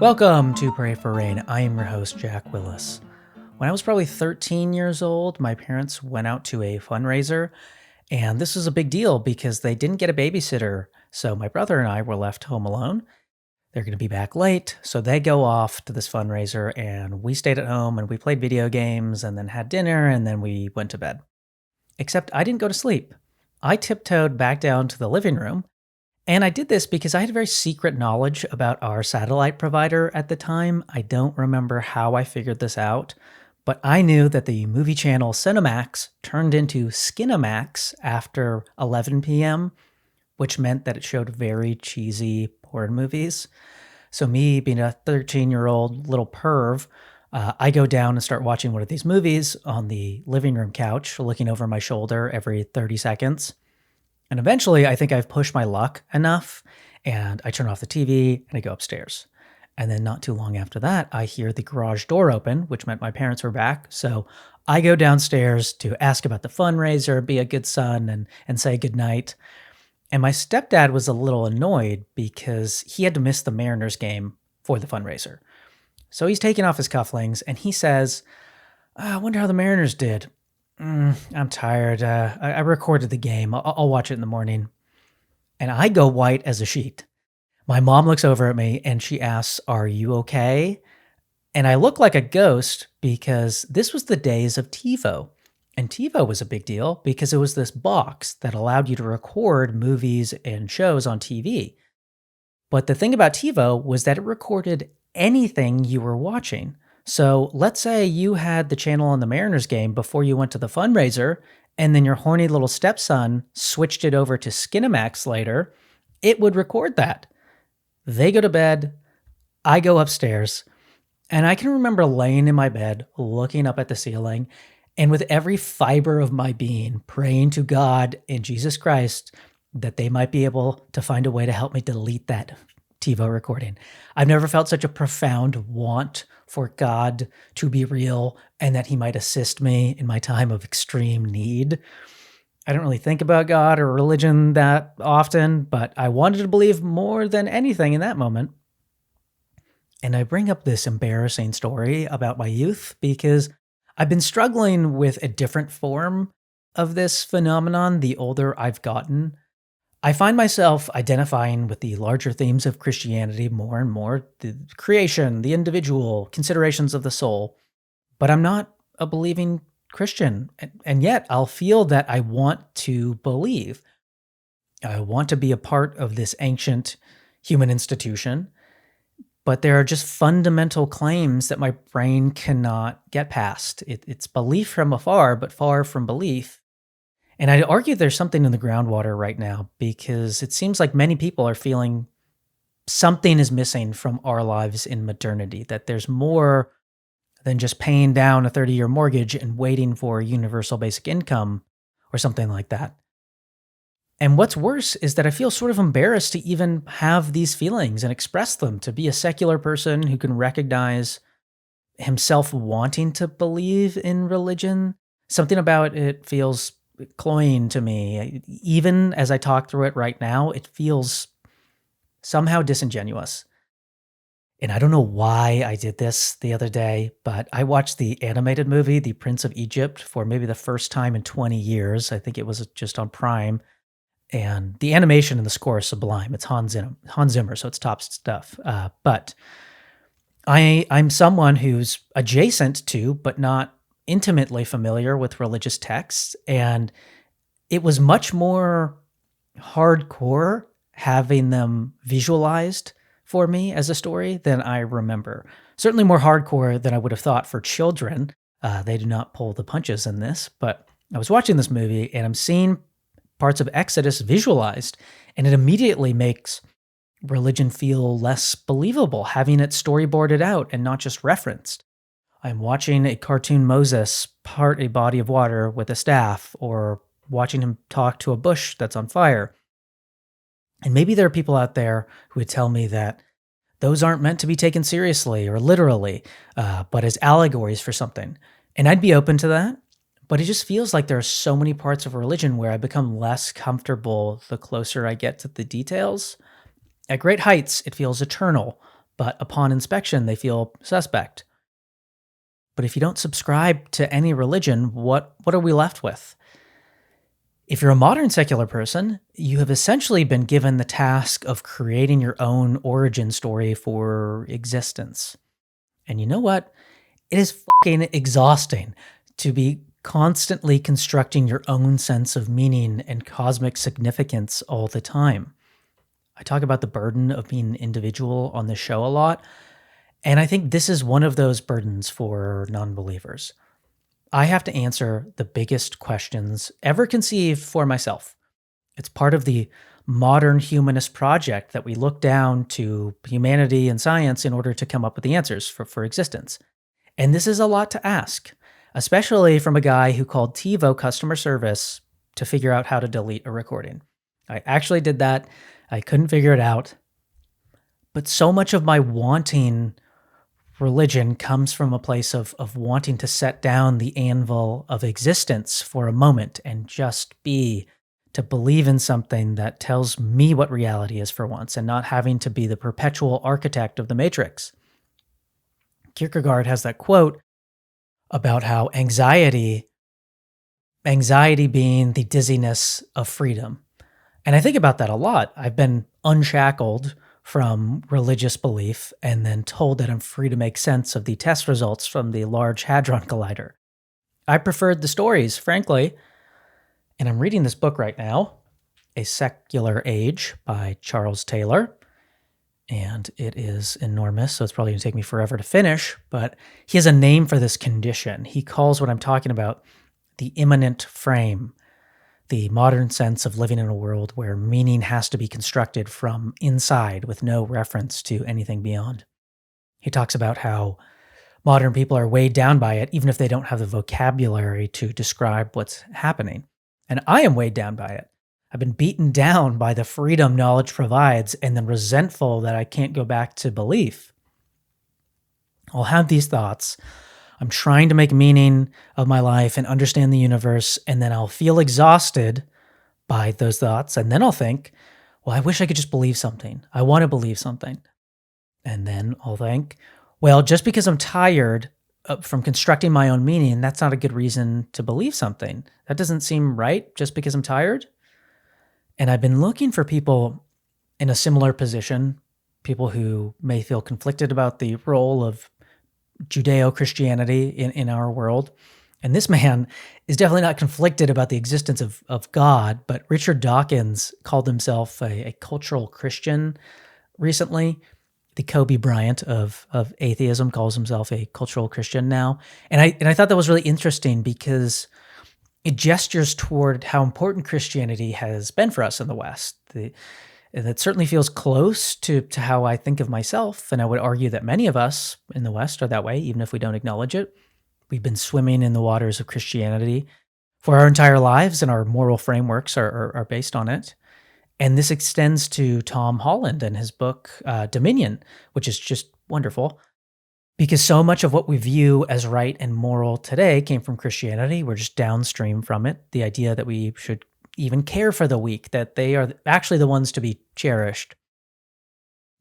Welcome to Pray for Rain. I am your host, Jack Willis. When I was probably 13 years old, my parents went out to a fundraiser, and this was a big deal because they didn't get a babysitter. So my brother and I were left home alone. They're going to be back late, so they go off to this fundraiser, and we stayed at home and we played video games and then had dinner and then we went to bed. Except I didn't go to sleep. I tiptoed back down to the living room. And I did this because I had very secret knowledge about our satellite provider at the time. I don't remember how I figured this out, but I knew that the movie channel Cinemax turned into Skinemax after 11 p.m., which meant that it showed very cheesy porn movies. So me being a 13-year-old little perv, I go down and start watching one of these movies on the living room couch, looking over my shoulder every 30 seconds. And eventually, I think I've pushed my luck enough, and I turn off the TV and I go upstairs. And then not too long after that, I hear the garage door open, which meant my parents were back. So I go downstairs to ask about the fundraiser, be a good son, and say goodnight. And my stepdad was a little annoyed because he had to miss the Mariners game for the fundraiser. So he's taking off his cufflinks and he says, I wonder how the Mariners did. I'm tired. I recorded the game. I'll watch it in the morning. And I go white as a sheet. My mom looks over at me and she asks, are you okay? And I look like a ghost because this was the days of TiVo. And TiVo was a big deal because it was this box that allowed you to record movies and shows on TV. But the thing about TiVo was that it recorded anything you were watching. So let's say you had the channel on the Mariners game before you went to the fundraiser, and then your horny little stepson switched it over to Skinemax later, it would record that. They go to bed, I go upstairs, and I can remember laying in my bed, looking up at the ceiling, and with every fiber of my being, praying to God and Jesus Christ that they might be able to find a way to help me delete that TiVo recording. I've never felt such a profound want for God to be real and that he might assist me in my time of extreme need. I don't really think about God or religion that often, but I wanted to believe more than anything in that moment. And I bring up this embarrassing story about my youth because I've been struggling with a different form of this phenomenon the older I've gotten. I find myself identifying with the larger themes of Christianity more and more, the creation, the individual, considerations of the soul. But I'm not a believing Christian, and yet I'll feel that I want to believe. I want to be a part of this ancient human institution, but there are just fundamental claims that my brain cannot get past. It's belief from afar, but far from belief. And I'd argue there's something in the groundwater right now because it seems like many people are feeling something is missing from our lives in modernity, that there's more than just paying down a 30-year mortgage and waiting for universal basic income or something like that. And what's worse is that I feel sort of embarrassed to even have these feelings and express them, to be a secular person who can recognize himself wanting to believe in religion. Something about it feels cloying to me. Even as I talk through it right now, it feels somehow disingenuous. And I don't know why I did this the other day, but I watched the animated movie, The Prince of Egypt, for maybe the first time in 20 years. I think it was just on Prime. And the animation and the score is sublime. It's Hans Zimmer, so it's top stuff. But I'm someone who's adjacent to, but not intimately familiar with religious texts, and it was much more hardcore having them visualized for me as a story than I remember. Certainly more hardcore than I would have thought for children. They do not pull the punches in this, but I was watching this movie and I'm seeing parts of Exodus visualized, and it immediately makes religion feel less believable, having it storyboarded out and not just referenced. I'm watching a cartoon Moses part a body of water with a staff, or watching him talk to a bush that's on fire. And maybe there are people out there who would tell me that those aren't meant to be taken seriously or literally, but as allegories for something. And I'd be open to that, but it just feels like there are so many parts of religion where I become less comfortable the closer I get to the details. At great heights, it feels eternal, but upon inspection, they feel suspect. But if you don't subscribe to any religion, what are we left with? If you're a modern secular person, you have essentially been given the task of creating your own origin story for existence. And you know what? It is fucking exhausting to be constantly constructing your own sense of meaning and cosmic significance all the time. I talk about the burden of being an individual on this show a lot, and I think this is one of those burdens for non-believers. I have to answer the biggest questions ever conceived for myself. It's part of the modern humanist project that we look down to humanity and science in order to come up with the answers for existence. And this is a lot to ask, especially from a guy who called TiVo customer service to figure out how to delete a recording. I actually did that. I couldn't figure it out. But so much of my wanting religion comes from a place of wanting to set down the anvil of existence for a moment and just be, to believe in something that tells me what reality is for once and not having to be the perpetual architect of the matrix. Kierkegaard has that quote about how anxiety being the dizziness of freedom. And I think about that a lot. I've been unshackled from religious belief and then told that I'm free to make sense of the test results from the Large Hadron Collider. I preferred the stories, frankly, and I'm reading this book right now, A Secular Age by Charles Taylor, and it is enormous, so it's probably going to take me forever to finish, but he has a name for this condition. He calls what I'm talking about the immanent frame, the modern sense of living in a world where meaning has to be constructed from inside with no reference to anything beyond. He talks about how modern people are weighed down by it, even if they don't have the vocabulary to describe what's happening. And I am weighed down by it. I've been beaten down by the freedom knowledge provides and then resentful that I can't go back to belief. I'll have these thoughts. I'm trying to make meaning of my life and understand the universe, and then I'll feel exhausted by those thoughts, and then I'll think, well, I wish I could just believe something. I want to believe something. And then I'll think, well, just because I'm tired from constructing my own meaning, that's not a good reason to believe something. That doesn't seem right just because I'm tired. And I've been looking for people in a similar position, people who may feel conflicted about the role of Judeo-Christianity in our world. And this man is definitely not conflicted about the existence of God, but Richard Dawkins called himself a cultural Christian recently. The Kobe Bryant of atheism calls himself a cultural Christian now. And I thought that was really interesting because it gestures toward how important Christianity has been for us in the West. And it certainly feels close to how I think of myself, and I would argue that many of us in the West are that way, even if we don't acknowledge it. We've been swimming in the waters of Christianity for our entire lives, and our moral frameworks are based on it. And this extends to Tom Holland and his book, Dominion, which is just wonderful. Because so much of what we view as right and moral today came from Christianity. We're just downstream from it. The idea that we should even care for the weak, that they are actually the ones to be cherished.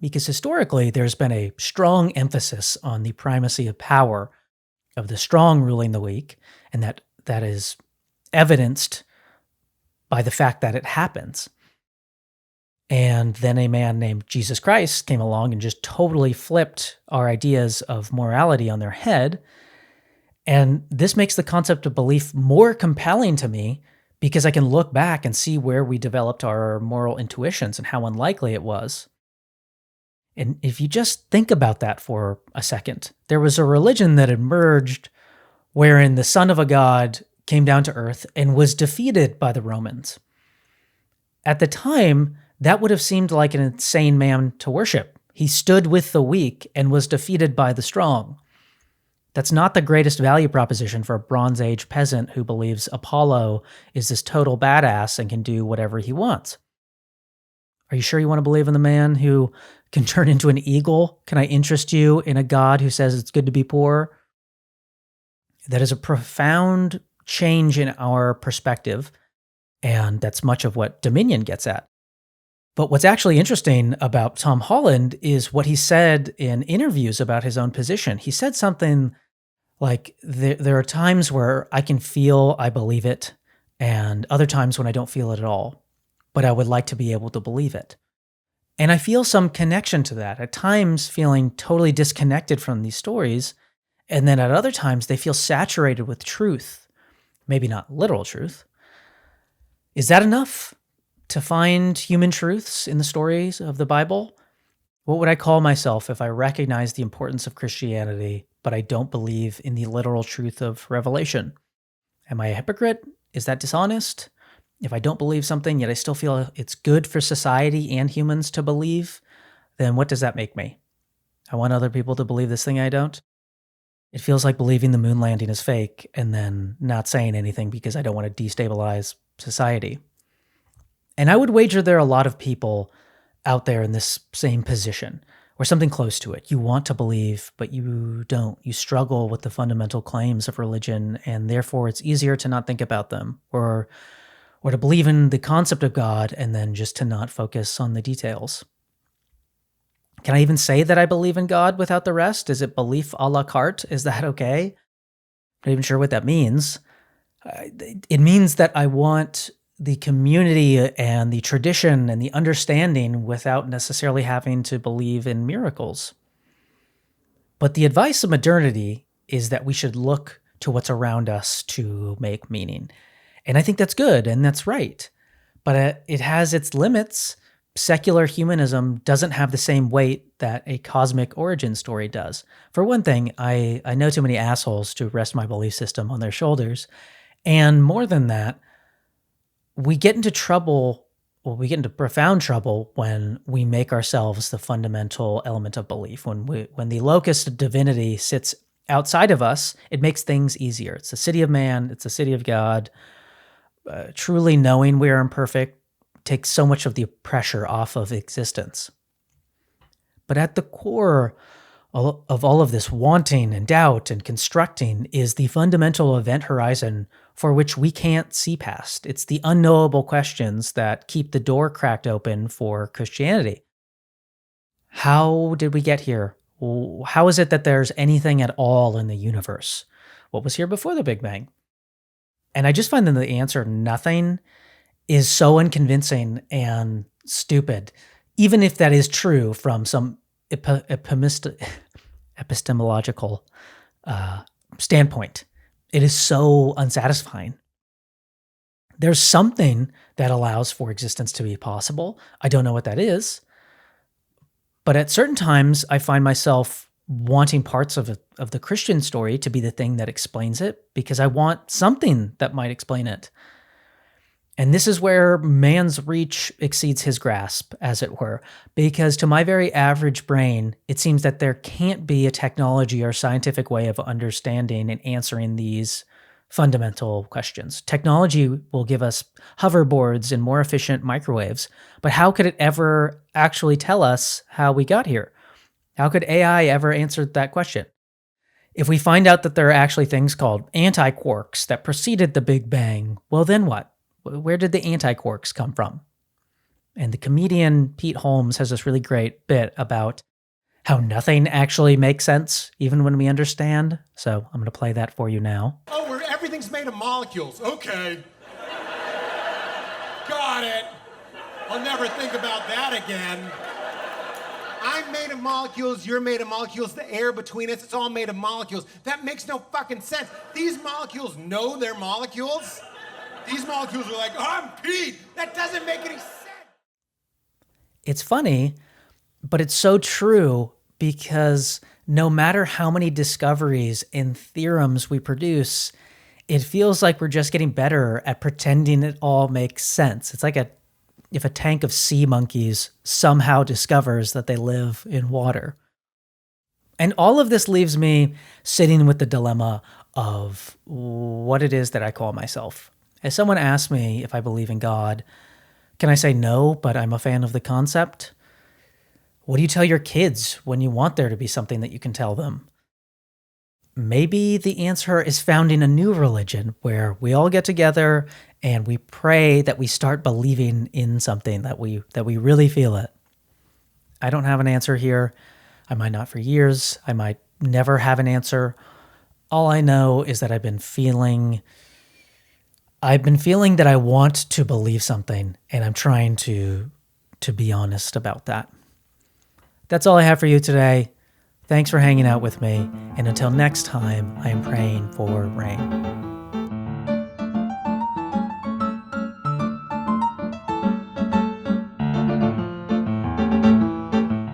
Because historically, there's been a strong emphasis on the primacy of power, of the strong ruling the weak, and that is evidenced by the fact that it happens. And then a man named Jesus Christ came along and just totally flipped our ideas of morality on their head. And this makes the concept of belief more compelling to me because I can look back and see where we developed our moral intuitions and how unlikely it was. And if you just think about that for a second, there was a religion that emerged wherein the son of a god came down to earth and was defeated by the Romans. At the time, that would have seemed like an insane man to worship. He stood with the weak and was defeated by the strong. That's not the greatest value proposition for a Bronze Age peasant who believes Apollo is this total badass and can do whatever he wants. Are you sure you want to believe in the man who can turn into an eagle? Can I interest you in a God who says it's good to be poor? That is a profound change in our perspective, and that's much of what Dominion gets at. But what's actually interesting about Tom Holland is what he said in interviews about his own position. He said something like, there are times where I can feel I believe it, and other times when I don't feel it at all, but I would like to be able to believe it. And I feel some connection to that, at times feeling totally disconnected from these stories, and then at other times they feel saturated with truth, maybe not literal truth. Is that enough to find human truths in the stories of the Bible? What would I call myself if I recognize the importance of Christianity, but I don't believe in the literal truth of Revelation? Am I a hypocrite? Is that dishonest? If I don't believe something, yet I still feel it's good for society and humans to believe, then what does that make me? I want other people to believe this thing I don't? It feels like believing the moon landing is fake and then not saying anything because I don't want to destabilize society. And I would wager there are a lot of people out there in this same position or something close to it. You want to believe, but you don't. You struggle with the fundamental claims of religion, and therefore it's easier to not think about them or to believe in the concept of God and then just to not focus on the details. Can I even say that I believe in God without the rest? Is it belief a la carte? Is that okay? Not even sure what that means. It means that I want the community and the tradition and the understanding without necessarily having to believe in miracles. But the advice of modernity is that we should look to what's around us to make meaning. And I think that's good and that's right. But it has its limits. Secular humanism doesn't have the same weight that a cosmic origin story does. For one thing, I know too many assholes to rest my belief system on their shoulders. And more than that, we get into trouble, we get into profound trouble when we make ourselves the fundamental element of belief. When the locus of divinity sits outside of us, it makes things easier. It's the city of man, it's the city of God. Truly knowing we are imperfect takes so much of the pressure off of existence. But at the core of all of this wanting and doubt and constructing is the fundamental event horizon for which we can't see past. It's the unknowable questions that keep the door cracked open for Christianity. How did we get here? How is it that there's anything at all in the universe? What was here before the Big Bang? And I just find that the answer, nothing, is so unconvincing and stupid, even if that is true from some epistemological standpoint. It is so unsatisfying. There's something that allows for existence to be possible. I don't know what that is. But at certain times, I find myself wanting parts of the Christian story to be the thing that explains it, because I want something that might explain it. And this is where man's reach exceeds his grasp, as it were, because to my very average brain, it seems that there can't be a technology or scientific way of understanding and answering these fundamental questions. Technology will give us hoverboards and more efficient microwaves, but how could it ever actually tell us how we got here? How could AI ever answer that question? If we find out that there are actually things called anti-quarks that preceded the Big Bang, well, then what? Where did the anti-quarks come from? And the comedian Pete Holmes has this really great bit about how nothing actually makes sense, even when we understand. So I'm going to play that for you now. Oh, where everything's made of molecules. Okay. Got it. I'll never think about that again. I'm made of molecules, you're made of molecules, the air between us, it's all made of molecules. That makes no fucking sense. These molecules know they're molecules. These molecules are like, oh, I'm Pete. That doesn't make any sense. It's funny, but it's so true, because no matter how many discoveries and theorems we produce, it feels like we're just getting better at pretending it all makes sense. It's like if a tank of sea monkeys somehow discovers that they live in water. And all of this leaves me sitting with the dilemma of what it is that I call myself. As someone asks me if I believe in God, can I say no, but I'm a fan of the concept? What do you tell your kids when you want there to be something that you can tell them? maybe the answer is found in a new religion where we all get together and we pray that we start believing in something, that we really feel it. I don't have an answer here. I might not for years. I might never have an answer. All I know is that I've been feeling that I want to believe something, and I'm trying to be honest about that. That's all I have for you today. Thanks for hanging out with me, and until next time, I am praying for rain.